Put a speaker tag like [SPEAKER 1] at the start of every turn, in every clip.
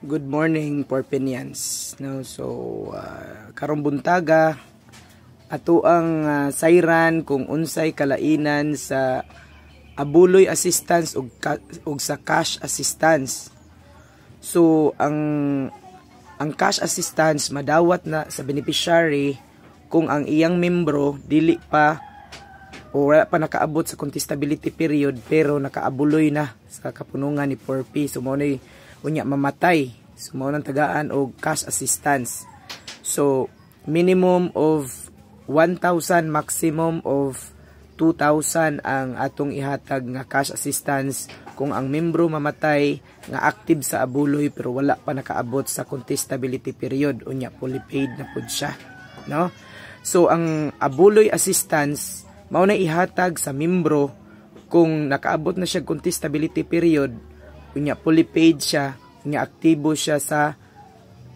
[SPEAKER 1] Good morning, Porpinians. No, so karong buntaga ato ang sayran kung unsay kalainan sa abuloy assistance ug sa cash assistance. So ang cash assistance madawat na sa beneficiary kung ang iyang membro dili pa o wala pa nakaabot sa contestability period pero nakaabuloy na sa kapunungan ni Porpi. So mao nay unya mamatay. So mao nang tagaan og cash assistance. So minimum of 1,000, maximum of 2,000 ang atong ihatag nga cash assistance kung ang membro mamatay nga active sa abuloy pero wala pa nakaabot sa contestability period, unya fully paid na pud siya, no? So ang abuloy assistance mao na ihatag sa membro kung nakaabot na siya contestability period, unya fully paid siya, unya aktibo siya sa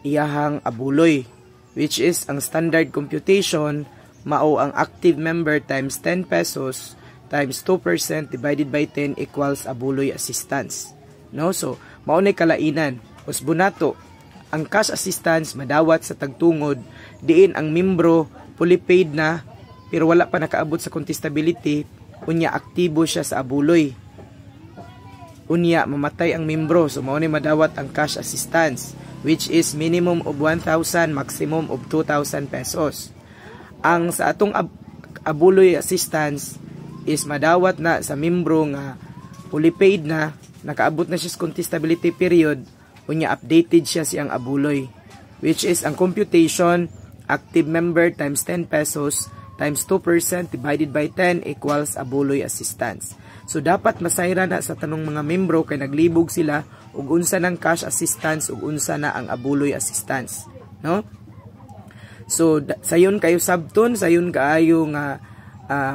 [SPEAKER 1] iyahang abuloy, which is ang standard computation mao ang active member times 10 pesos times 2% divided by 10 equals abuloy assistance, no? So mao nay kalainan. Usbunato ang cash assistance madawat sa tagtungod diin ang membro fully paid na pero wala pa nakaabot sa contestability, unya aktibo siya sa abuloy, unya mamatay ang membro. So mao ni madawat ang cash assistance, which is minimum of 1,000, maximum of 2,000 pesos. Ang sa atong abuloy assistance is madawat na sa membro nga fully paid na, nakaabot na siya sa contestability period, unya updated siya siyang abuloy, which is ang computation active member times 10 pesos times 2% divided by 10 equals abuloy assistance. So dapat masayra na sa tanong mga membro kay naglibog sila ug unsa ng cash assistance ug unsa na ang abuloy assistance, no? So sayon kayo sabton, sayon kaayo nga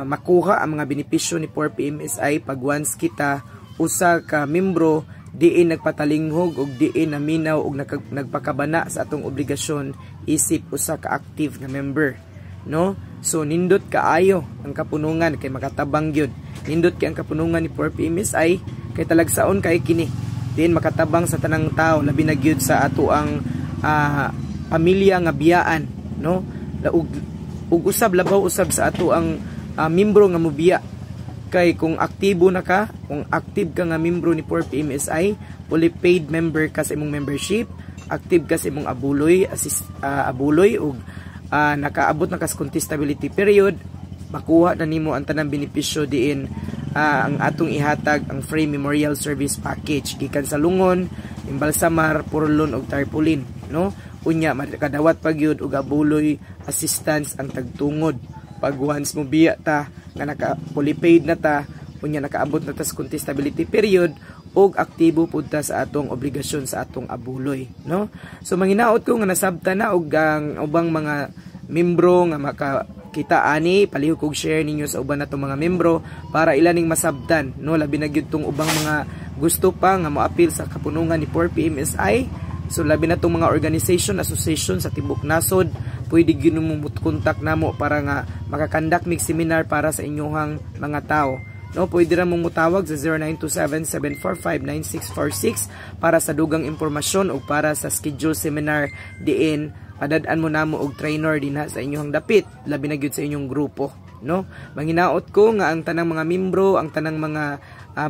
[SPEAKER 1] makuha ang mga benepisyo ni 4PMSI pag once kita usa ka membro diin nagpatalinghog ug diin naminaw ug nagpakabana sa atong obligasyon isip usa ka active nga member, no? So nindot kaayo ang kapunungan kay makatabang gyud. Nindot kay ang kapunungan ni 4PMSI kay talagsaon kay kini diin makatabang sa tanang tao, labi na gyud sa ato ang pamilya nga biyaan, no? Ug usab labaw usab sa ato ang membro nga mobiya kay kung aktibo na ka, kung active ka nga membro ni 4PMSI, fully paid member ka sa imong membership, active ka sa imong abuloy ug nakaabot na ka sa contestability period, makuha na nimo ang tanang benepisyo diin ang atong ihatag ang free memorial service package gikan sa lungon, imbalsamar, purlon ug tarpaulin, no? Unya makadawat pa gyud og abuloy assistance ang tagtungod pag once mo biya ta nga naka fully paid na ta, unya nakaabot na ta sa contestability period og aktibo pud ta sa atong obligasyon sa atong abuloy, no? So manginaot ko nga nasabtan na og ang ubang mga membro nga makakita ani, palihog kog share ninyo sa uban natong mga membro para ilaning masabtan, no? Labi na gyud tong ubang mga gusto pa nga moapil sa kapunungan ni 4PMSI. So labi na tong mga organization, association sa tibok nasod, pwede gyud mo kontak namo para nga makakandak mig seminar para sa inyong mga tao, no? Pwede ra mong mutawag sa 0927-745-9646 para sa dugang impormasyon o para sa schedule seminar diin padad-an mo namo og trainer dinha sa inyong dapit, labi na gyud sa inyong grupo, no? Manginaot ko nga ang tanang mga membro, ang tanang mga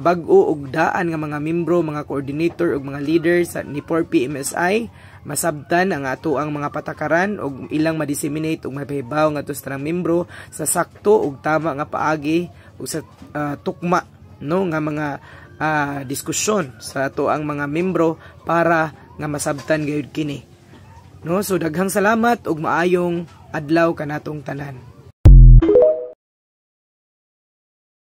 [SPEAKER 1] bag-o ug daan nga mga membro, mga coordinator ug mga leaders ni 4PMSI masabtan ang ato ang mga patakaran ug ilang ma-disseminate ug mahibaw nga sa tanang membro sa sakto ug tama nga paagi ug sa tukma, no, nga mga diskusyon sa ato ang mga membro para nga masabtan gayud kini, no? So daghang salamat ug maayong adlaw kanatong tanan.